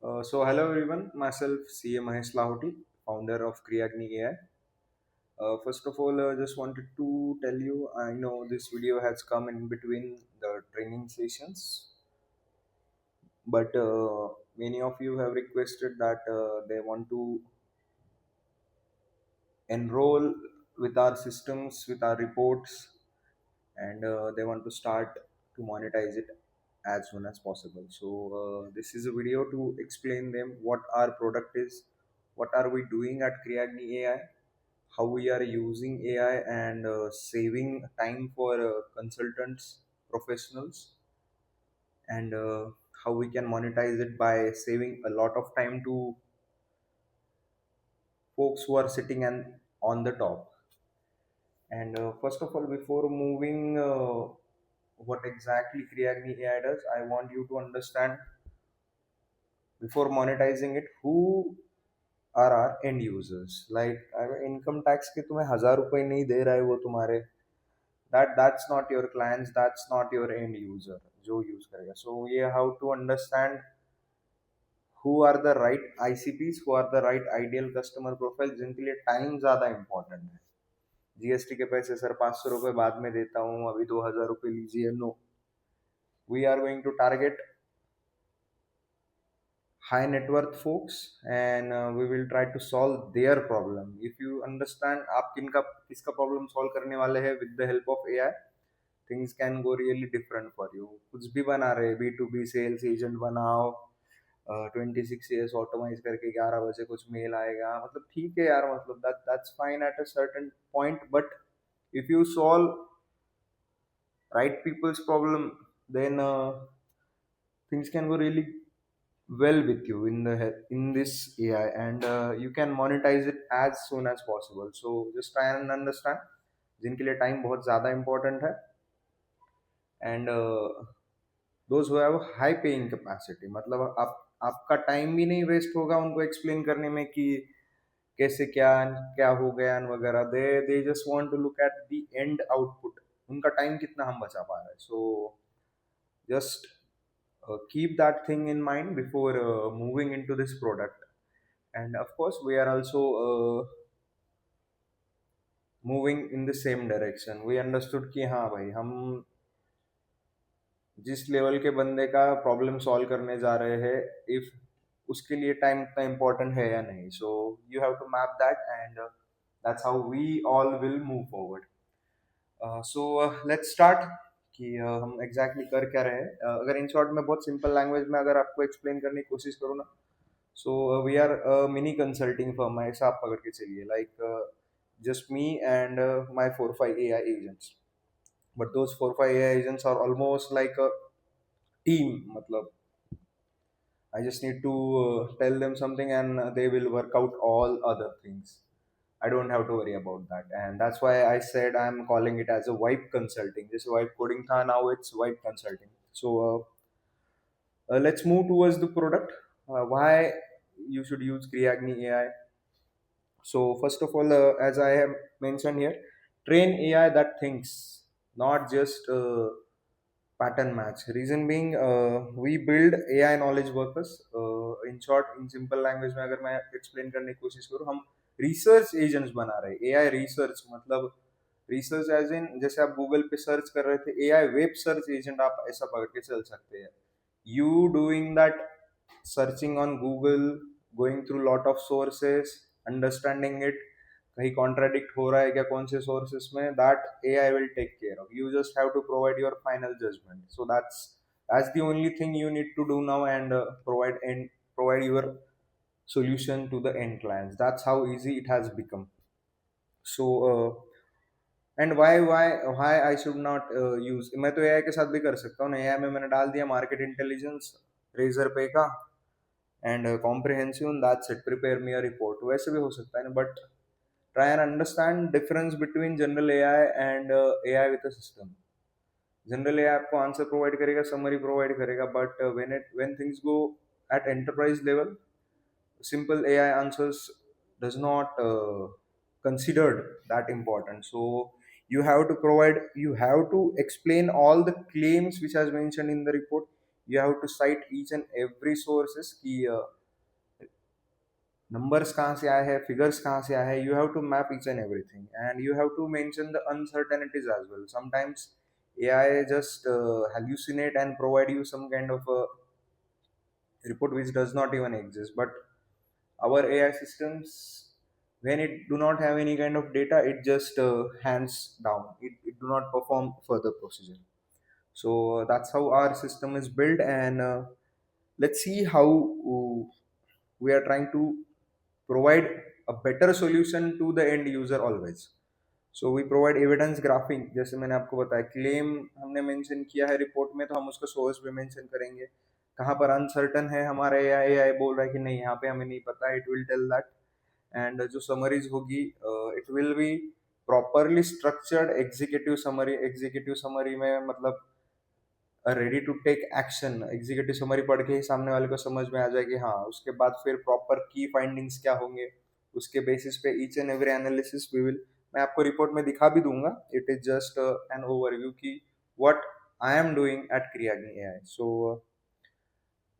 Hello everyone, myself CA Mahesh Lahoti, founder of Creagni AI. First of all, just wanted to tell you, I know this video has come in between the training sessions, but many of you have requested that they want to enroll with our systems, with our reports, and they want to start to monetize it as soon as possible. This is a video to explain them what our product is, what are we doing at Creagni AI, how we are using AI and saving time for consultants, professionals, and how we can monetize it by saving a lot of time to folks who are sitting and on the top. And first of all, before moving what exactly Creagni AI does, I want you to understand before monetizing it who are our end users. Like income tax के तुम्हें 1,000 रुपए नहीं दे रहा है वो तुम्हारे that's not your clients, that's not your end user जो use करेगा. So ये how to understand who are the right ICPs, who are the right ideal customer profile जिनके लिए टाइम ज़्यादा इम्पोर्टेंट है. जीएसटी के पैसे सर 500 रुपये बाद में देता हूँ, अभी 2,000 रुपये लीजिए. No, we are going to target high net worth folks, and we will try to solve their problem. If you understand आप किसका problem solve करने वाले हैं with the help of AI, things can go really different for you. कुछ भी बना रहे, B2B sales agent बनाओ, 26 years ऑटोमाइज करके 11 बजे कुछ मेल आएगा, मतलब ठीक है यार, मतलब that's fine at a certain point, but if you solve right people's problem, then things can go really well with you in this AI, and you can monetize it as soon as possible. So just try and understand जिनके लिए time बहुत ज़्यादा important है, and those who have high paying capacity, मतलब आपका time भी नहीं waste होगा उनको एक्सप्लेन करने में कि कैसे क्या क्या हो गया वगैरह. They just want to look at the end output, उनका टाइम कितना हम बचा पा रहे हैं. सो just keep that thing in mind before moving into this product. And of course we are also moving in the same direction. We understood कि हाँ भाई, हम जिस लेवल के बंदे का प्रॉब्लम सॉल्व करने जा रहे हैं, इफ उसके लिए टाइम इतना इम्पोर्टेंट है या नहीं. So you have to map that, and that's how we all will move forward. So let's start कि हम एग्जैक्टली कर क्या रहे हैं. अगर इन शॉर्ट में बहुत सिंपल लैंग्वेज में अगर आपको एक्सप्लेन करने की कोशिश करूँ ना, so we are mini consulting firm, ऐसा आप पकड़ के चलिए. Like just me and my 4 5 AI agents, but those 4 5 AI agents are almost like a team. मतलब I just need to tell them something and they will work out all other things. I don't have to worry about that, and that's why I said I'm calling it as a vibe consulting. This vibe coding tha, now it's vibe consulting. So let's move towards the product. Why you should use Creagni AI. So first of all, as I have mentioned here, train AI that thinks, not just pattern match. Reason being, we build AI knowledge workers. In short, in simple language में अगर मैं explain करने की कोशिश करूँ, हम research agents बना रहे हैं. AI research मतलब research as in जैसे आप Google पे सर्च कर रहे थे, AI web search agent आप ऐसा पकड़ के चल सकते हैं. You doing that searching on Google, going through lot of sources, understanding it, कहीं कॉन्ट्राडिक्ट हो रहा है क्या कौन से सोर्सेस में, that AI will take care of. You just have to provide your final judgement. So that's the only thing you need to do now, and provide your solution to the end clients. That's how easy it has become. So and why I should not use, मैं तो AI के साथ भी कर सकता हूँ. AI में मैंने डाल दिया मार्केट इंटेलिजेंस, रेजर पे का, and comprehensive, that's it, prepare me a report. वैसे भी हो सकता है ना, but try and understand difference between general AI and AI with a system. General AI आपको आंसर प्रोवाइड करेगा, समरी प्रोवाइड करेगा, but when things go at enterprise level, simple AI answers does not considered that important. So you have to explain all the claims which has mentioned in the report. you have to cite each and every sources कि numbers कहाँ से आए हैं, figures कहाँ से आए हैं. You have to map each and everything, and you have to mention the uncertainties as well. Sometimes AI just hallucinate and provide you some kind of a report which does not even exist. But our AI systems, when it do not have any kind of data, it just hands down. It do not perform further procedure. So that's how our system is built, and let's see how we are trying to provide a better solution to the end user always. So we provide evidence graphing, जैसे मैंने आपको बताया claim हमने mention किया है report में, तो हम उसका सोर्स भी मेंशन करेंगे. कहाँ पर अनसर्टन है हमारा एआई बोल रहा है कि नहीं यहाँ पे हमें नहीं पता, it will tell that. And जो समरीज होगी it will be properly structured executive summary में मतलब ready to take action. Executive summary पढ़ के ही सामने वाले को समझ में आ जाए कि हाँ, उसके बाद फिर प्रॉपर की फाइंडिंग्स क्या होंगे, उसके बेसिस पे each and every analysis we will. मैं आपको रिपोर्ट में दिखा भी दूंगा. It is just an overview की what I am doing at Kriyagni AI. So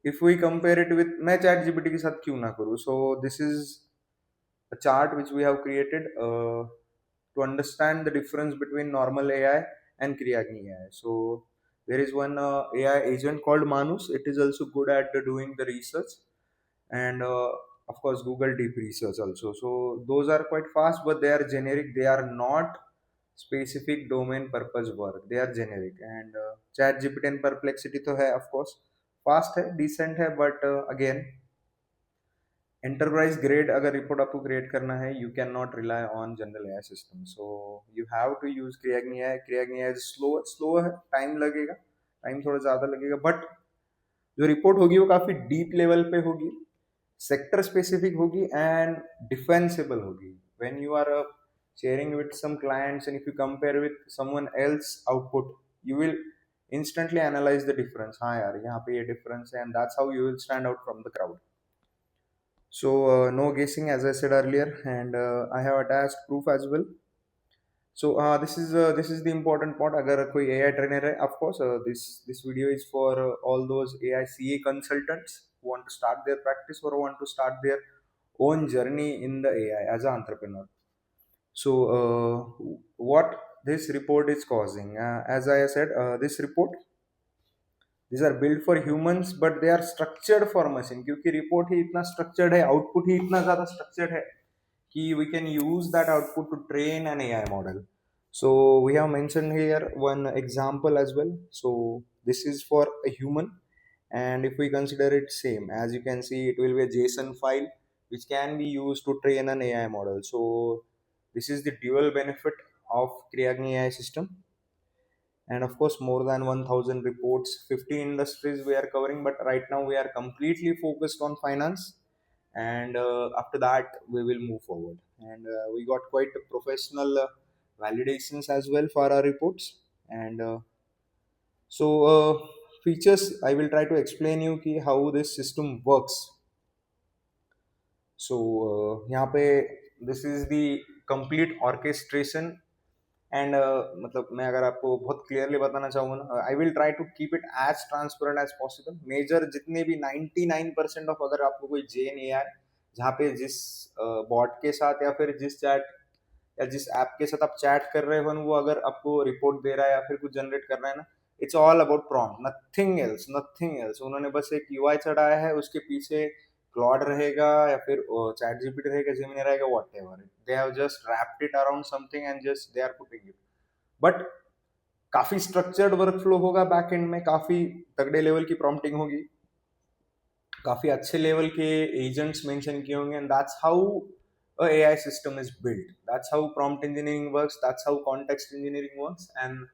if we compare it with, मैं चैट जीपीटी के साथ क्यों ना करूँ. So this is a chart which we have created to understand the difference between normal AI and Kriagni AI. So there is one AI agent called Manus. It is also good at doing the research, and of course Google Deep Research also. So those are quite fast, but they are generic. They are not specific domain purpose work. They are generic. And Chat GPT and Perplexity तो है of course, fast है, decent है, but again enterprise grade अगर report आपको create करना है, you can not rely on general AI system. So you have to use Kriyagni AI. Kriyagni AI slow है, time लगेगा, टाइम थोड़ा ज़्यादा लगेगा, बट जो रिपोर्ट होगी वो काफ़ी डीप लेवल पे होगी, सेक्टर स्पेसिफिक होगी, एंड डिफेंसिबल होगी. When you are sharing with some clients and if you compare with someone else output, you will instantly analyze the difference. हाँ यार, यहाँ पे ये difference है, and that's how you will stand out from the crowd. So no guessing, as I said earlier, and I have attached proof as well. So this is the important part. अगर कोई AI trainer है, of course this video is for all those AI CA consultants who want to start their practice or want to start their own journey in the AI as an entrepreneur. So what this report is causing, as I said, this report, these are built for humans but they are structured for machine, क्योंकि report ही इतना structured है, output ही इतना ज़्यादा structured है कि we can use that output to train an AI model. So we have mentioned here one example as well. So this is for a human, and if we consider it same, as you can see, it will be a JSON file which can be used to train an AI model. So this is the dual benefit of Kriagni AI system. And of course more than 1000 reports, 15 industries we are covering, but right now we are completely focused on finance, and after that we will move forward. And we got quite a professional validations as well for our reports. And so features, I will try to explain you ki how this system works. So यहाँ पे this is the complete orchestration. And मतलब मैं अगर आपको बहुत clearly बताना चाहूँगा ना, I will try to keep it as transparent as possible. Major जितने भी 99% ऑफ, अगर आपको कोई जेन ए आर जहाँ पे जिस बॉट के साथ या फिर जिस चैट या जिस ऐप के साथ आप चैट कर रहे हो, वो अगर आपको रिपोर्ट दे रहा है या फिर कुछ जनरेट कर रहा है ना, it's all about prompt, nothing else, nothing else. उन्होंने बस एक यूआई चढ़ाया है, उसके पीछे क्लॉड रहेगा या फिर चैट जीपीटी रहेगा, जेमिनी रहेगा, whatever. They have just wrapped it around something and just they are putting it. But काफी स्ट्रक्चर्ड वर्कफ्लो होगा बैक एंड में, काफी तगड़े लेवल की प्रॉम्प्टिंग होगी, काफी अच्छे लेवल के एजेंट्स मेंशन किए होंगे, and that's how a AI system is built. That's how prompt engineering works. That's how context engineering works, and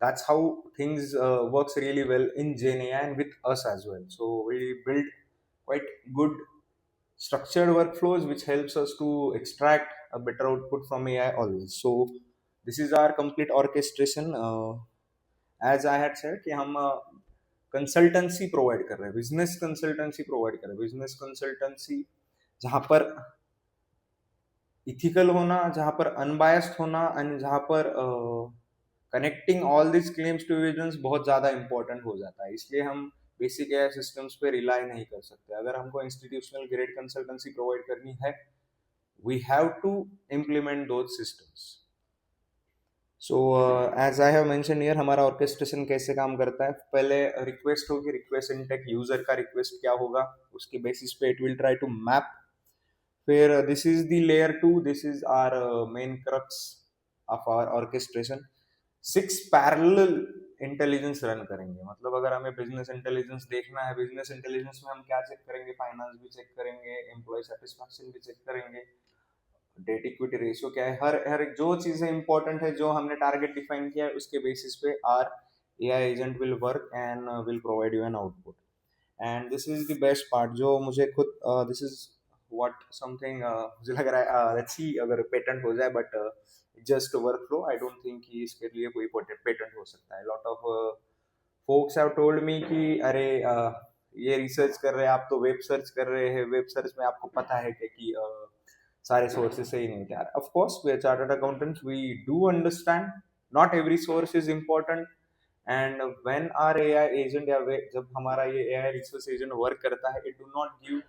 that's how things works really well in Gen AI and with us as well. So we built quite good structured workflows which helps us to extract a better output from AI always. So this is our complete orchestration. As I had said कि हम consultancy provide कर रहे हैं, business consultancy provide कर रहे हैं, business consultancy जहाँ पर इथिकल होना, जहाँ पर अनबायस्ड होना, एंड जहाँ पर connecting all this claims to evidence बहुत ज़्यादा इंपॉर्टेंट हो जाता है. इसलिए हम बेसिक एआई सिस्टम्स पे रिलाई नहीं कर सकते. अगर हमको इंस्टीट्यूशनल ग्रेड कंसल्टेंसी प्रोवाइड करनी है, we have to implement those systems. So as I have mention here, हमारा ऑर्केस्ट्रेशन कैसे काम करता है. पहले रिक्वेस्ट होगी, रिक्वेस्ट इनटेक यूजर का रिक्वेस्ट क्या होगा, उसके बेसिस पे it will try to map. फिर this is the layer 2, this is our main crux of our orchestration. 6 parallel intelligence run करेंगे. मतलब अगर हमें बिजनेस इंटेलिजेंस देखना है, बिजनेस इंटेलिजेंस में हम क्या चेक करेंगे, फाइनेंस भी चेक करेंगे, एम्प्लॉय सेटिस्फैक्शन भी चेक करेंगे, डेट इक्विटी रेशियो क्या है, हर हर जो चीजें इंपॉर्टेंट है, जो हमने टारगेट डिफाइन किया है, उसके बेसिस पे our AI agent will work and will provide you an output. And this is the best part जो मुझे खुद, दिस इज व्हाट समथिंग मुझे लग रहा है अच्छी अगर पेटेंट हो जाए, but just work flow. I don't think कि इसके लिए कोई पेटेंट हो सकता है. Lot of folks have told me कि अरे ये रिसर्च कर रहे हैं आप, तो वेब सर्च कर रहे हैं, वेब सर्च में आपको पता है कि सारे सोर्सेस सही नहीं होते. Of course we are chartered accountants, we do understand not every source is important. And when our AI agent या जब हमारा ये एआई रिसर्च एजेंट वर्क करता है, it do not give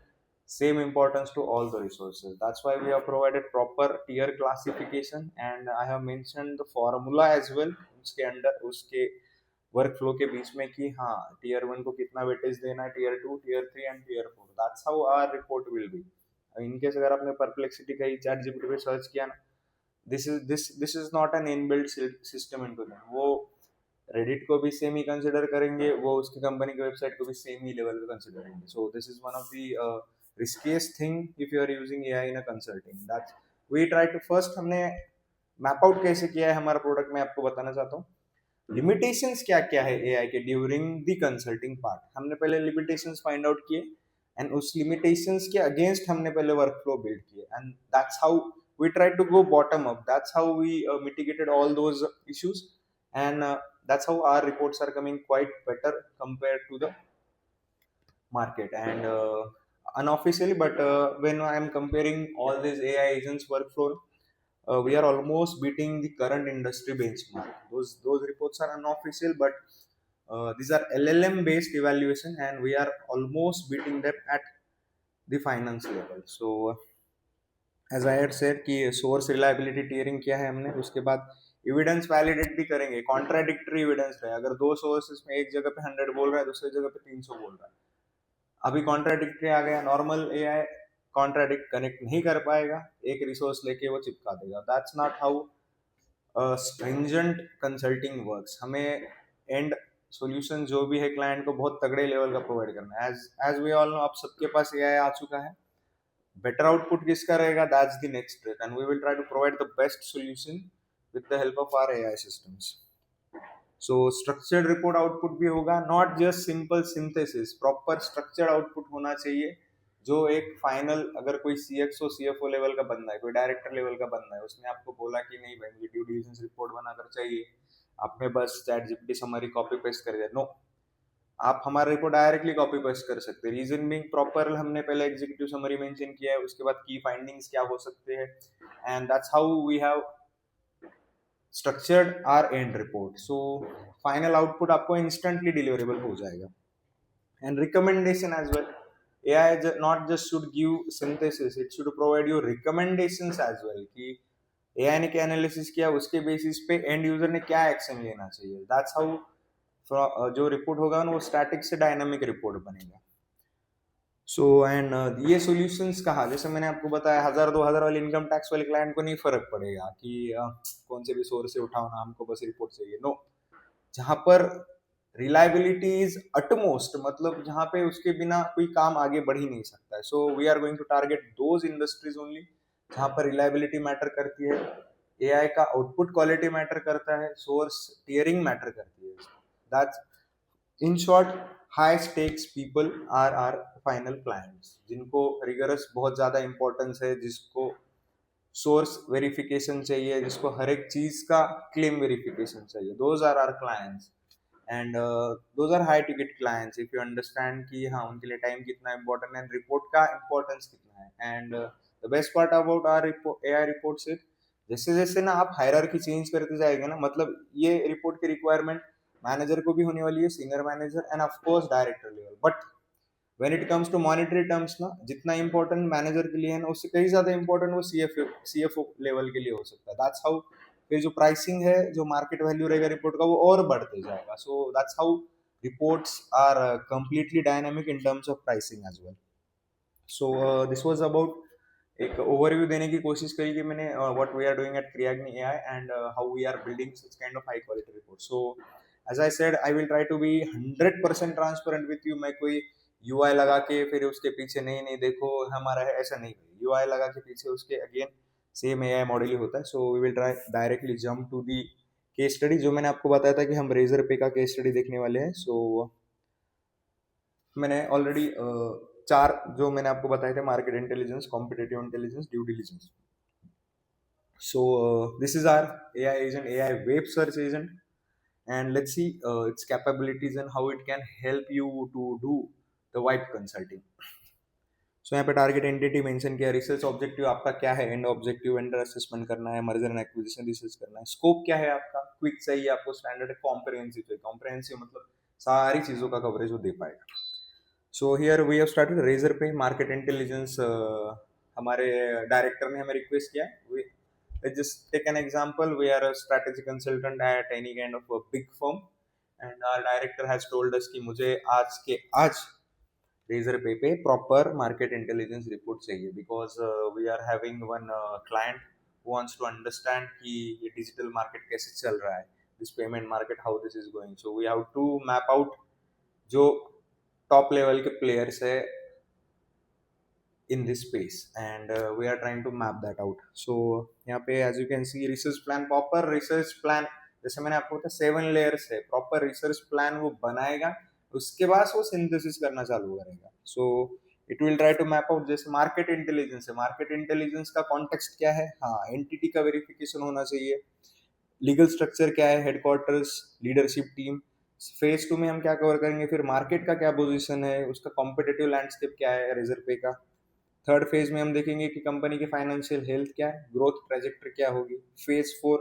same importance to all the resources. That's why we have provided proper tier classification, and I have mentioned the formula as well उसके अंदर, उसके work flow के बीच में, कि हाँ tier 1 को कितना वेटेज देना है, tier 2, tier 3 and tier 4. That's how our report will be. In case अगर आपने परप्लेक्सिटी का ही चैट जीपीटी पे सर्च किया ना, this is not an inbuilt system into that. वो रेडिट को भी सेम ही कंसिडर करेंगे, वो उसकी कंपनी की वेबसाइट को भी सेम ही लेवल पे कंसिडर करेंगे. सो this is one of the riskiest thing if you are using AI in a consulting. That's we try to first, हमने मैप आउट कैसे किया है हमारा प्रोडक्ट, मैं आपको बताना चाहता हूँ. लिमिटेशंस क्या क्या है एआई के ड्यूरिंग द कंसल्टिंग पार्ट, हमने पहले लिमिटेशंस फाइंड आउट किए, एंड उस लिमिटेशंस के अगेंस्ट हमने पहले वर्क फ्लो बिल्ड किए, and that's how we tried to go bottom up. That's how we mitigated all those issues, and that's how our reports are coming quite better compared to the market. And unofficially, but when I am comparing all these AI agents workflow, we are almost beating the current industry benchmark. Those reports are unofficial, but these are LLM based evaluation, and we are almost beating them at the finance level. So as I had said कि source reliability tiering किया है हमने. उसके बाद evidence validate भी करेंगे. Contradictory evidence रहे, अगर दो सोर्सेस में एक जगह पे 100 बोल रहा है, दूसरी जगह पे 300 बोल रहा है, अभी कॉन्ट्राडिक्टरी आ गया. नॉर्मल एआई कॉन्ट्राडिक्ट कनेक्ट नहीं कर पाएगा, एक रिसोर्स लेके वो चिपका देगा. That's not how stringent consulting works. हमें एंड सॉल्यूशन जो भी है क्लाइंट को बहुत तगड़े लेवल का प्रोवाइड करना है. एज वी ऑल नो, आप सबके पास एआई आ चुका है. बेटर आउटपुट किसका रहेगा, that's the next step, and we will try to provide the best solution with the help of our AI systems. So structured report output भी होगा, not just simple synthesis. Proper structured output होना चाहिए, जो एक final, अगर कोई CXO CFO level का बंदा है, कोई डायरेक्टर लेवल का बंदा है, उसने आपको बोला कि नहीं भाई मुझे ड्यू डिलिजेंस रिपोर्ट बनाकर चाहिए, आपने बस chat GPT summary copy paste कर दिया. नो, आप हमारा रिपोर्ट डायरेक्टली कॉपी पेस्ट कर सकते हैं. रीजन बिंग प्रॉपर हमने पहले एग्जीक्यूटिव समरी मेंशन किया है, उसके बाद की फाइंडिंग्स क्या हो सकते हैं, and that's how we have structured our end report. So final output आपको इंस्टेंटली डिलीवरेबल हो जाएगा. And recommendation as well. AI not just should give synthesis, it should provide you recommendations as well, कि AI ने क्या analysis किया, उसके basis पे and user ने क्या एक्शन लेना चाहिए. दैट्स हाउ जो रिपोर्ट होगा ना, वो स्टैटिक से डायनामिक रिपोर्ट बनेगा. सो एंड ये सॉल्यूशंस कहा, जैसे मैंने आपको बताया, 1000-2000 वाले इनकम टैक्स वाले क्लाइंट को नहीं फर्क पड़ेगा कि कौन से भी सोर्स से उठाओ ना, हमको बस रिपोर्ट चाहिए. नो, जहां पर रिलायबिलिटी इज अटमोस्ट, मतलब जहां पे उसके बिना कोई काम आगे बढ़ ही नहीं सकता है. So we are going to target those industries only जहां पर रिलायबिलिटी मैटर करती है, एआई का आउटपुट क्वालिटी मैटर करता है, सोर्स टीयरिंग मैटर करती है. That's in short, high stakes people are our final clients, जिनको रिगरस बहुत ज्यादा इंपॉर्टेंस है, जिसको सोर्स वेरिफिकेशन चाहिए, जिसको हर एक चीज का क्लेम वेरिफिकेशन चाहिए. Those are our clients, and those are high ticket clients. If you understand कि हाँ उनके लिए टाइम कितना इंपॉर्टेंट है, रिपोर्ट का इंपॉर्टेंस कितना है. And the best part about our AI reports is, जैसे जैसे ना आप हायरार्की चेंज करते जाएंगे ना, मतलब ये रिपोर्ट की रिक्वायरमेंट मैनेजर को भी होने वाली है, senior manager and of course director level. But when it comes to monetary terms ना, जितना इंपॉर्टेंट मैनेजर के लिए है ना, उससे कहीं ज्यादा इंपॉर्टेंट वो सीएफओ लेवल के लिए हो सकता है। दैट्स हाउ फिर जो प्राइसिंग है, जो मार्केट वैल्यू रहेगा रिपोर्ट का, वो और बढ़ते जाएगा। So that's how reports are completely dynamic in terms of pricing as well. So this was about, एक ओवरव्यू देने की कोशिश करी कि मैंने what we are doing at Kriyagni AI and how we are building such kind of high quality report. So as I said, I will try to be 100% transparent with you. मैं कोई UI लगा के फिर उसके पीछे नहीं नहीं देखो हमारा है, ऐसा नहीं। यूआई लगा के पीछे उसके अगेन सेम एआई मॉडल ही होता है। So we will try directly jump to the case study. जो मैंने आपको बताया था कि हम रेजर पे का केस स्टडी देखने वाले हैं। सो मैंने ऑलरेडी चार जो मैंने आपको बताए थे, market intelligence, competitive intelligence, due diligence. So this is our AI agent, AI web search agent, and let's see its capabilities and how it can help you to do the web consulting. So यहाँ पे target entity mention किया, research objective आपका क्या है, and objective vendor assessment करना है, merger and acquisition research करना है। स्कोप क्या है आपका, क्विक चाहिए आपको, स्टैंडर्ड है, कॉम्प्रिहेंसिव चाहिए। कॉम्प्रिहेंसिव मतलब सारी चीजों का कवरेज वो दे पाएगा। So here we have started Razorpay market intelligence. हमारे डायरेक्टर ने हमें रिक्वेस्ट किया, let's just take an example. We are a strategy consultant at any kind of a big firm, and our director has told us कि मुझे आज के आज Razorpay proper market intelligence report चाहिए, because we are having one client who wants to understand कि ये digital market कैसे चल रहा है, this payment market how this is going. So we have to map out जो top level के players है in this space, and we are trying to map that out. So यहाँ पे as you can see, research plan, proper research plan, जैसे मैंने आपको बताया 7 layers है, proper research plan वो बनाएगा, उसके बाद वो synthesis करना चालू करेगा। So it will try to map out, जैसे market intelligence है, market intelligence का context क्या है, हाँ entity का verification होना चाहिए, लीगल स्ट्रक्चर क्या है, हेडक्वार्टर्स, लीडरशिप टीम। फेज 2 में हम क्या कवर करेंगे, फिर मार्केट का क्या पोजीशन है, उसका कॉम्पिटेटिव लैंडस्केप क्या है रेजर पे का। थर्ड फेज में हम देखेंगे कि कंपनी की फाइनेंशियल हेल्थ क्या है, ग्रोथ ट्रेजेक्टरी क्या होगी। Phase 4,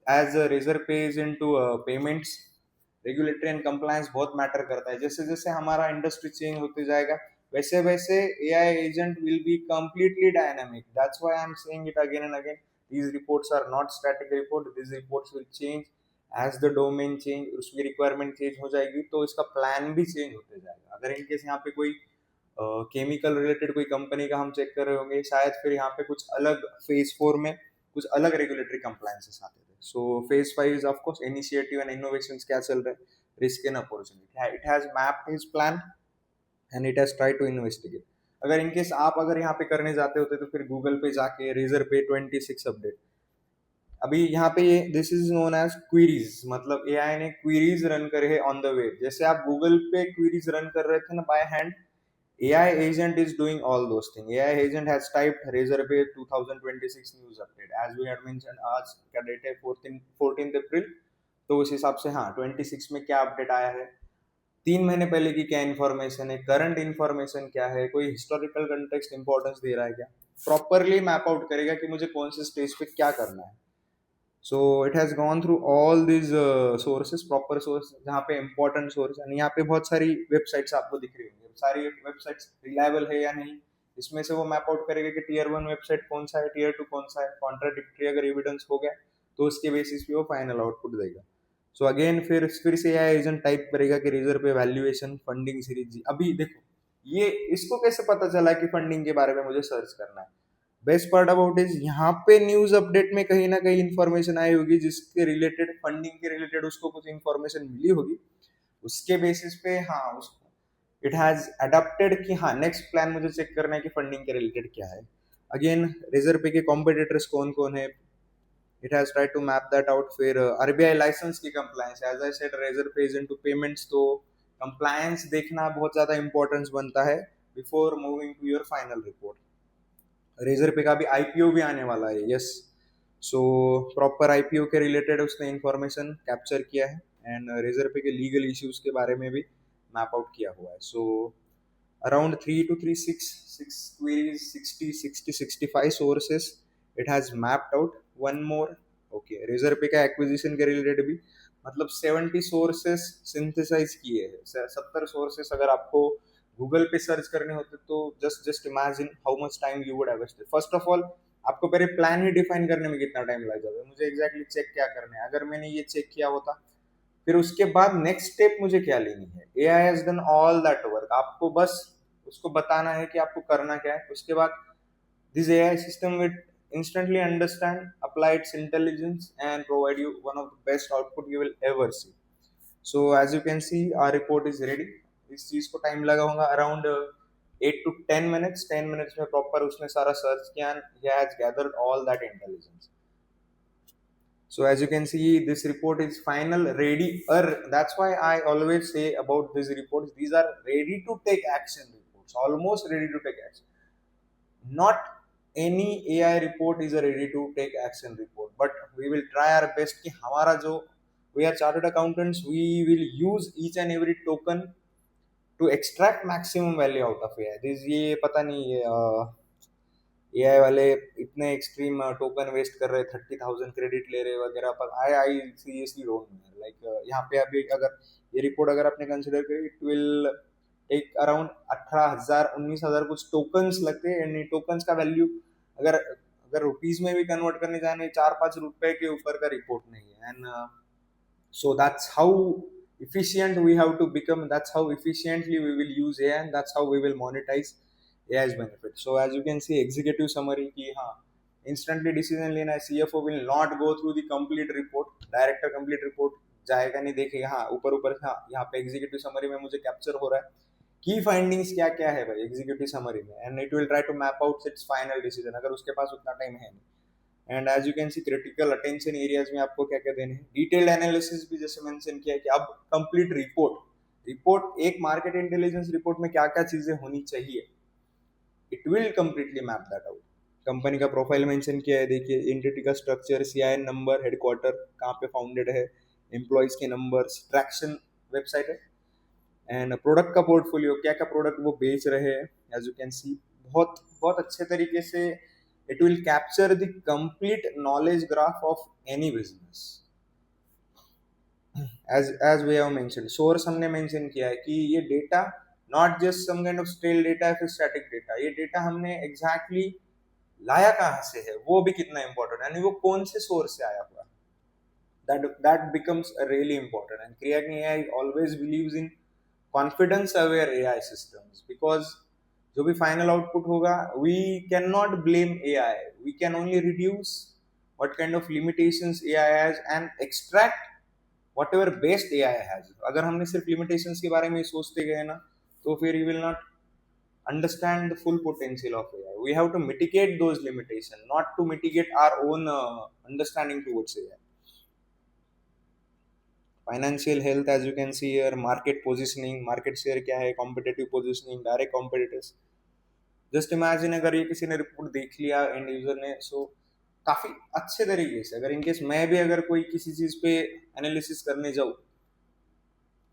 as Razorpay's into payments, regulatory and compliance बहुत मैटर करता है। जैसे जैसे हमारा इंडस्ट्री चेंज होते जाएगा, वैसे वैसे AI agent will be completely dynamic. That's why I am saying it again and again, these reports are not static report, these reports will change as the domain change, उसकी requirement change हो जाएगी तो इसका plan भी change होते जाएगा। अगर in case यहाँ पे कोई केमिकल रिलेटेड कोई कंपनी का हम चेक कर रहे होंगे, शायद फिर यहाँ पे कुछ अलग फेज 4 में कुछ अलग रेगुलेटरी कंप्लायंसेस आते थे। So phase 5 is of course initiative and innovations क्या चल रहा है, risk and opportunity. It has mapped his plan and it has tried to investigate. अगर इनकेस आप अगर यहाँ पे करने जाते होते तो फिर गूगल पे जाके रेजर पे 26 अपडेट, अभी यहाँ पे ये this is known as queries, मतलब एआई ने क्वेरीज रन करे है ऑन द वेब। जैसे आप गूगल पे क्वेरीज रन कर रहे थे ना by hand, AI agent is doing all those things. AI agent has typed Razorpay 2026 news update. As we had mentioned, आज क्या डेट है, 14th अप्रैल। तो उस हिसाब से हाँ 26 में क्या अपडेट आया है, 3 महीने पहले की क्या इन्फॉर्मेशन है, करंट इन्फॉर्मेशन क्या है, कोई हिस्टोरिकल कंटेक्स्ट इंपॉर्टेंस दे रहा है क्या, प्रॉपरली मैप आउट करेगा कि मुझे कौन से स्टेज पे क्या करना है। So it has gone through all this sources, proper source जहाँ पे इंपॉर्टेंट सोर्स है। यहाँ पे बहुत सारी वेबसाइट्स आपको दिख रही होंगी, सारी वेबसाइट्स रिलायबल है या नहीं, इसमें से वो मैप आउट करेगा कि टीयर 1 वेबसाइट कौन सा है, टीयर 2 कौन सा है, कॉन्ट्राडिक्टरी अगर एविडेंस हो गया तो उसके बेसिस पे वो फाइनल आउटपुट देगा। सो अगेन फिर से यह एजेंट टाइप करेगा कि रेजर पे वैल्यूएशन फंडिंग सीरीज। अभी देखो ये इसको कैसे पता चला कि फंडिंग के बारे में मुझे सर्च करना है। बेस्ट पार्ट अबाउट इज यहाँ पे न्यूज अपडेट में कहीं ना कहीं इंफॉर्मेशन आई होगी जिसके रिलेटेड, फंडिंग के रिलेटेड उसको कुछ इंफॉर्मेशन मिली होगी, उसके बेसिस पे हाँ उसको इट हैज अडेप्टेड कि हाँ नेक्स्ट प्लान मुझे चेक करना है कि फंडिंग के रिलेटेड क्या है। अगेन रेजर पे के कॉम्पिटिटर्स कौन कौन है, it has try to map that out. फिर आरबीआई लाइसेंस की compliance, as I said Razorpay is into payments, तो कंप्लायंस देखना बहुत ज्यादा इंपॉर्टेंस बनता है before moving to your final report. Razorpay का भी आईपीओ भी आने वाला है, यस। सो प्रॉपर आईपीओ के रिलेटेड उसने इंफॉर्मेशन कैप्चर किया है एंड रेजर पे के लीगल इश्यूज के बारे में भी मैप आउट किया हुआ है। So around 3 to 6 queries, 60 65 sources it has mapped out। one more, okay Razorpay का एक्विजिशन के रिलेटेड भी मतलब 70 सोर्सेस सिंथेसाइज किए हैं, 70 सोर्सेस अगर आपको गूगल पे सर्च करने होते तो just just imagine how much time you would have wasted. First of all आपको पहले प्लान ही डिफाइन करने में कितना टाइम लग जाता है, मुझे एग्जैक्टली चेक क्या करना है, अगर मैंने ये चेक किया होता फिर उसके बाद नेक्स्ट स्टेप मुझे क्या लेनी है। AI has done all that work, आपको बस उसको बताना है कि आपको करना क्या है। उसके बाद this AI system will instantly understand, apply its intelligence and provide you one of the best output you will ever see. So as you can see our report is ready। इस चीज को टाइम लगा होगा around 8 to 10 minutes। 10 minutes में proper उसने सारा search किया and he has gathered all that intelligence। So as you can see, this report is final, ready. That's why I always say about these reports, these are ready to take action reports, almost ready to take action। Not any AI report is a ready to take action report, but we will try our best कि हमारा जो we are chartered accountants, we will use each and every token to extract maximum value out of AI। This ये पता नहीं AI वाले इतने extreme token waste कर रहे, 30,000 क्रेडिट ले रहे वगैरह, पर I I seriously don't know like यहाँ पे अभी अगर ये रिपोर्ट अगर आपने कंसिडर करी इट विल टेक अराउंड 18,000 19,000 कुछ टोकन्स लगते हैं, एंड टोकन्स का वैल्यू अगर अगर रुपीज में भी कन्वर्ट करने जाने 4-5 रुपए के ऊपर का रिपोर्ट नहीं है। And so that's how efficient we have to become, that's how efficiently we will use AI, and that's how we will monetize AI's benefit। So as you can see executive summary ki हाँ instantly decision लेना है, CFO will not go through the complete report, director complete report जाएगा नहीं, देखेगा हाँ ऊपर ऊपर हाँ यहाँ पे एग्जीक्यूटिव समरी में मुझे कैप्चर हो रहा है की फाइंडिंग्स क्या क्या है भाई एग्जीक्यूटिव समरी में, and it will try to map out its final decision, अगर उसके पास उतना टाइम है नहीं। And as you can see critical attention areas में आपको क्या क्या देने हैं, डिटेल्ड एनालिसिस भी जैसे मेंशन किया है कि अब कंप्लीट रिपोर्ट रिपोर्ट एक मार्केट इंटेलिजेंस रिपोर्ट में क्या क्या चीजें होनी चाहिए, it will completely map that out. Company का प्रोफाइल मेंशन किया है, देखिए एंटिटी का स्ट्रक्चर, सीआईएन नंबर, हेडक्वार्टर कहाँ पे फाउंडेड है, एम्प्लॉयज के नंबर्स, ट्रैक्शन वेबसाइट है, एंड प्रोडक्ट का पोर्टफोलियो क्या क्या प्रोडक्ट वो बेच रहे हैं। एज यू कैन सी बहुत बहुत अच्छे तरीके से it will capture the complete knowledge graph of any business। as we have mentioned source हमने mention किया है कि ये data not just some kind of stale data या फिर static data, ये data हमने exactly लाया कहाँ से है वो भी कितना important है, यानी वो कौन से source से आया हुआ, that becomes really important। and creating AI always believes in confidence aware AI systems, because जो भी फाइनल आउटपुट होगा we can not blame AI, we can only reduce what kind of limitations AI has and extract whatever best AI has. अगर हमने सिर्फ limitations के बारे में सोचते गए ना तो फिर you will not understand the full potential of AI। We have to mitigate those limitations, not to mitigate our own understanding towards AI। Financial health as you can see here, market positioning, market share क्या है, competitive positioning, direct competitors. Just imagine अगर ये किसी ने report देख लिया and user ने, सो काफी अच्छे तरीके से अगर इनकेस मैं भी अगर कोई किसी चीज पे एनालिसिस करने जाऊँ,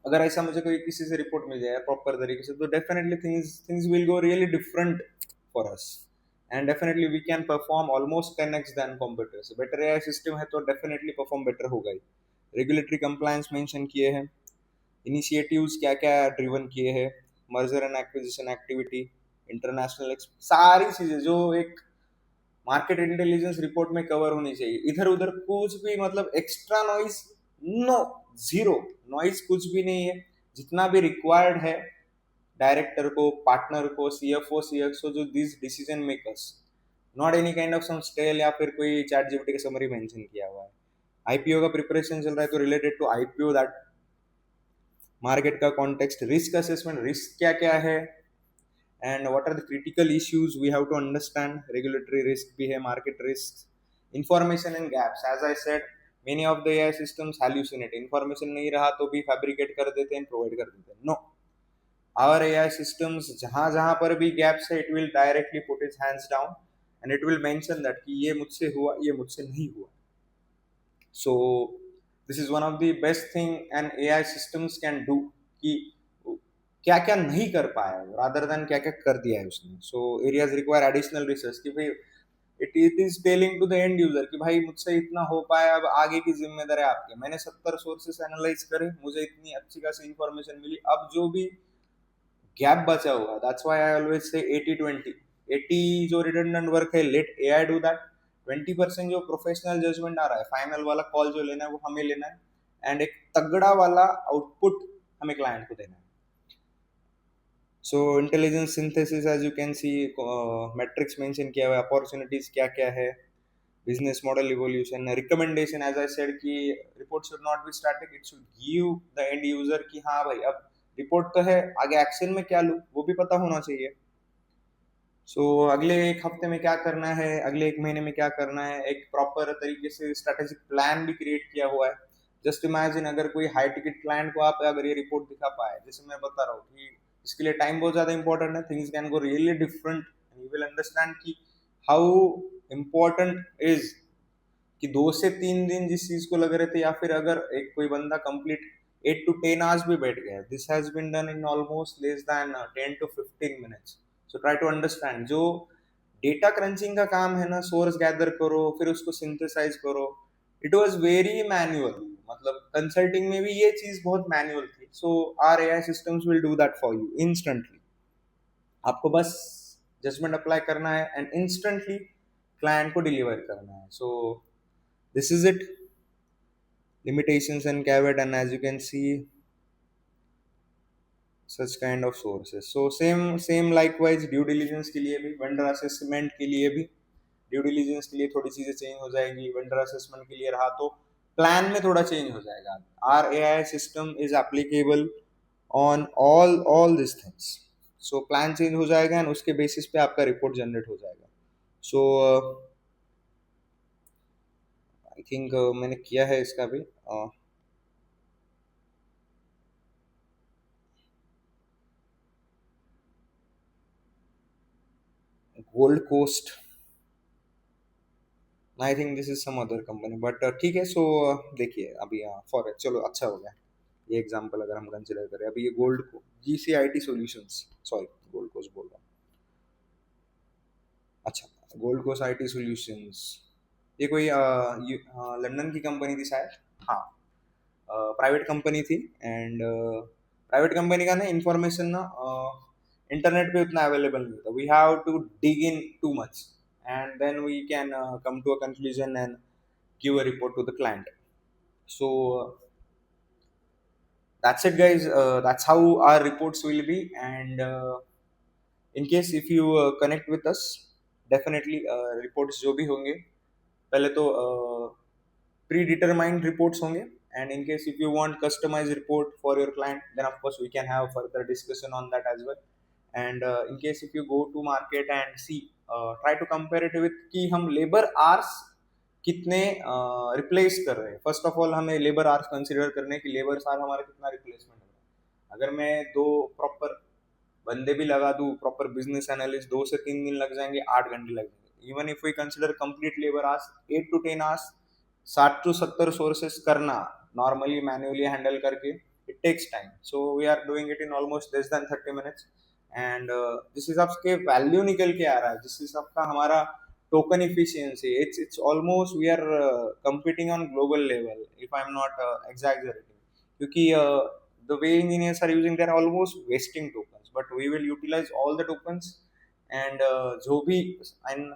अगर ऐसा मुझे कोई किसी से रिपोर्ट मिल जाए प्रॉपर तरीके से, तो definitely things things will go really different for us, and definitely we can perform almost 10x than competitors. Better AI system है तो डेफिनेटली परफॉर्म बेटर होगा ही। रेगुलेटरी कंप्लायंस मेंशन किए हैं, इनिशिएटिव्स क्या क्या ड्रिवन किए हैं, merger and acquisition activity, international सारी चीजें जो एक मार्केट इंटेलिजेंस रिपोर्ट में कवर होनी चाहिए। इधर उधर कुछ भी मतलब extra noise, no, zero noise कुछ भी नहीं है, जितना भी रिक्वायर्ड है डायरेक्टर को, पार्टनर को, सीएफओ सीएक्सओ जो this decision makers, not any kind of some stale या फिर कोई चैट जीपीटी का समरी मेंशन किया हुआ है। आईपीओ का प्रिपरेशन चल रहा है तो related to IPO that market का कॉन्टेक्स्ट, रिस्क असेसमेंट, रिस्क क्या क्या है, and what are the critical issues we have to understand, regulatory risk भी है, market risk, information and gaps. As I said many of the AI systems hallucinate, information नहीं रहा तो भी fabricate कर देते हैं, प्रोवाइड कर देते हैं। नो, आवर एआई सिस्टम्स जहां जहां पर भी गैप्स है it will directly put it's hands down and it will mention that कि ये मुझसे हुआ, ये मुझसे नहीं हुआ। सो this is one of the best thing and AI systems can do, कि क्या क्या नहीं कर पाया रादर देन क्या क्या कर दिया है उसने। So areas require additional research, कि भाई it is telling to the end user कि भाई मुझसे इतना हो पाया, अब आगे की जिम्मेदारी आपकी। मैंने 70 सोर्सेस एनालाइज करे, मुझे इतनी अच्छी खासी इंफॉर्मेशन मिली, अब जो भी गैप बचा हुआ, that's why I always say 80-20। 80 जो रिडंडेंट वर्क है, लेट एआई डू दैट। 20% जो प्रोफेशनल जजमेंट आ रहा है, फाइनल वाला कॉल जो लेना है वो हमें लेना है, एंड एक तगड़ा वाला आउटपुट हमें क्लाइंट को देना है। So intelligence synthesis, as you can see, matrix mention किया हुआ है, अपॉर्चुनिटीज क्या क्या है, business model evolution, recommendation, as I said कि report should not be static, it should give the end user कि हाँ भाई अब रिपोर्ट तो है, आगे एक्शन में क्या लूँ वो भी पता होना चाहिए। सो अगले एक हफ्ते में क्या करना है, अगले एक महीने में क्या करना है, एक प्रॉपर तरीके से स्ट्रेटेजिक प्लान भी क्रिएट किया हुआ है। जस्ट इमेजिन अगर कोई हाई टिकट क्लाइंट को आप अगर ये रिपोर्ट दिखा पाए, जैसे मैं बता रहा हूँ कि इसके लिए टाइम बहुत ज्यादा इंपॉर्टेंट है, things can go really different, you will understand कि हाउ इम्पोर्टेंट इज कि 2 से 3 दिन जिस चीज को लग रहे थे, या फिर अगर एक कोई बंदा कंप्लीट 8 to 10 आवर्स भी बैठ गया, this has been done in almost less than 10 to 15 minutes. So try to understand जो डेटा क्रंचिंग का काम है ना, सोर्स गैदर करो फिर उसको सिंथेसाइज करो, इट वाज वेरी मैनुअल। मतलब कंसल्टिंग में भी ये चीज बहुत मैनुअल थी। So our AI systems will do that for you instantly. आपको बस जजमेंट अप्लाई करना है एंड इंस्टेंटली क्लाइंट को डिलीवर करना है। सो this is it, limitations and caveat, and as you can see, such kind of sources. So same likewise due diligence के लिए भी, वेंडर असेसमेंट के लिए भी, ड्यू डिलीजेंस के लिए थोड़ी चीजें चेंज हो जाएगी, वेंडर असेसमेंट के लिए रहा तो प्लान में थोड़ा चेंज हो जाएगा। Our AI system is applicable on all this things. So plan change हो जाएगा एंड उसके बेसिस पे आपका रिपोर्ट जनरेट हो जाएगा। सो आई थिंक मैंने किया है इसका भी। Gold Coast, I think this is some other company, but ठीक है। सो देखिए अभी फॉर चलो अच्छा हो गया ये एग्जांपल अगर हम कंसिडर करें। अभी ये गोल्ड को जीसीआईटी सॉल्यूशंस, सॉरी गोल्ड कोस्ट बोल रहा हूँ, अच्छा गोल्ड कोस्ट आईटी सॉल्यूशंस, ये कोई लंदन की कंपनी थी शायद, हाँ प्राइवेट कंपनी थी। एंड प्राइवेट कंपनी का ना इंफॉर्मेशन ना इंटरनेट पे उतना अवेलेबल नहीं था, we have to dig in too much and then we can come to a conclusion and give a report to the client. So that's it guys, that's how our reports will be. And in case if you connect with us, definitely reports जो भी होंगे पहले तो pre determined reports होंगे, and in case if you want customise report for your client then of course we can have further discussion on that as well. And in case if you go to market and see, try to compare it with कि हम labour hours कितने replace कर रहे हैं। First of all हमें labour hours consider करने की, labour our हमारा कितना रिप्लेसमेंट हो रहा है। अगर मैं दो प्रॉपर बंदे भी लगा दूं, प्रॉपर बिजनेस एनालिस्ट, 2 से 3 दिन लग जाएंगे, 8 घंटे लग जाएंगे। Even if we consider complete labour hours 8 to 10 hours, 60 to 70 sources करना नॉर्मली मैन्युअली हैंडल करके, it takes time. So we are doing it in almost less than 30 minutes. And जिस हिसाब से वैल्यू निकल के आ रहा है, जिस हिसाब का हमारा token efficiency, it's almost we are competing on global level if I'm not exaggerating, क्योंकि the way engineers are using, they're almost wasting tokens, but we will utilize all the tokens। and जो भी and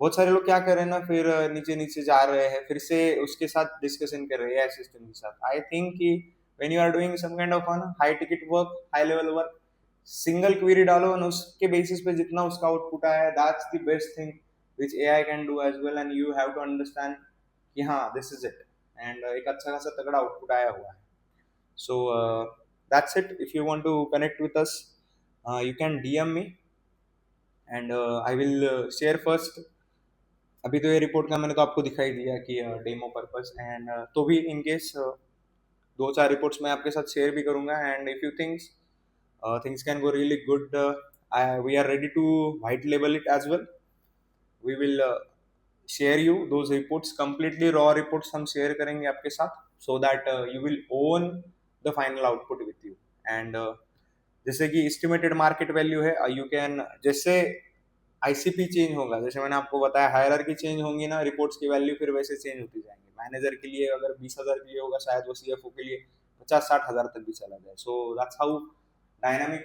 बहुत सारे लोग क्या कर रहे हैं ना, फिर नीचे नीचे जा रहे हैं, फिर से उसके साथ डिस्कशन कर रहे हैं सिस्टम के साथ। आई थिंक कि when you are doing some kind of high ticket work, high level work, single query डालो और उसके बेसिस पे जितना उसका आउटपुट आया है, that's the best thing which AI can do as well. And you have to understand कि हाँ दिस इज इट, एंड एक अच्छा खासा तगड़ा आउटपुट आया हुआ है। So that's it. If you want to connect with us, you can DM me and I will share first. अभी तो ये रिपोर्ट का मैंने तो आपको दिखाई दिया कि डेमो पर्पस, एंड तो भी इन केस 2-4 रिपोर्ट्स मैं आपके साथ शेयर भी करूंगा। And if you thinks things can go really good, we are ready to white label it as well। we will share you those reports, completely raw reports हम share करेंगे आपके साथ, so that you will own the final output with you। and जैसे कि estimated market value है, you can जैसे ICP change होगा, जैसे मैंने आपको बताया हायरार्की चेंज होंगी ना, रिपोर्ट्स की वैल्यू फिर वैसे चेंज होती जाएंगी। मैनेजर के लिए अगर 20,000 के लिए होगा, शायद वो सीएफओ के लिए 50-60 हज़ार तक भी चला जाए। सो that's how dynamic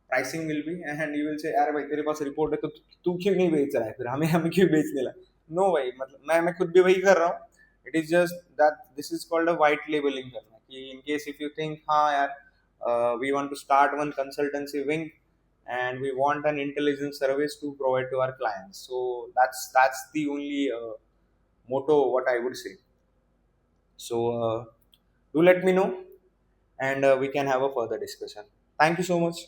pricing will be. And you will say यार भाई तेरे पास रिपोर्ट है तो तू क्यों नहीं बेच रहा है, फिर हमें हमें क्यों बेचने लगा। नो भाई, मतलब मैं खुद भी वही कर रहा हूँ। It is just that this is called a white labelling करना, कि in case if you think हाँ यार we want to start one consultancy wing and we want an intelligence service to provide to our clients. So that's the only motto what I would say. So do let me know, and we can have a further discussion. Thank you so much.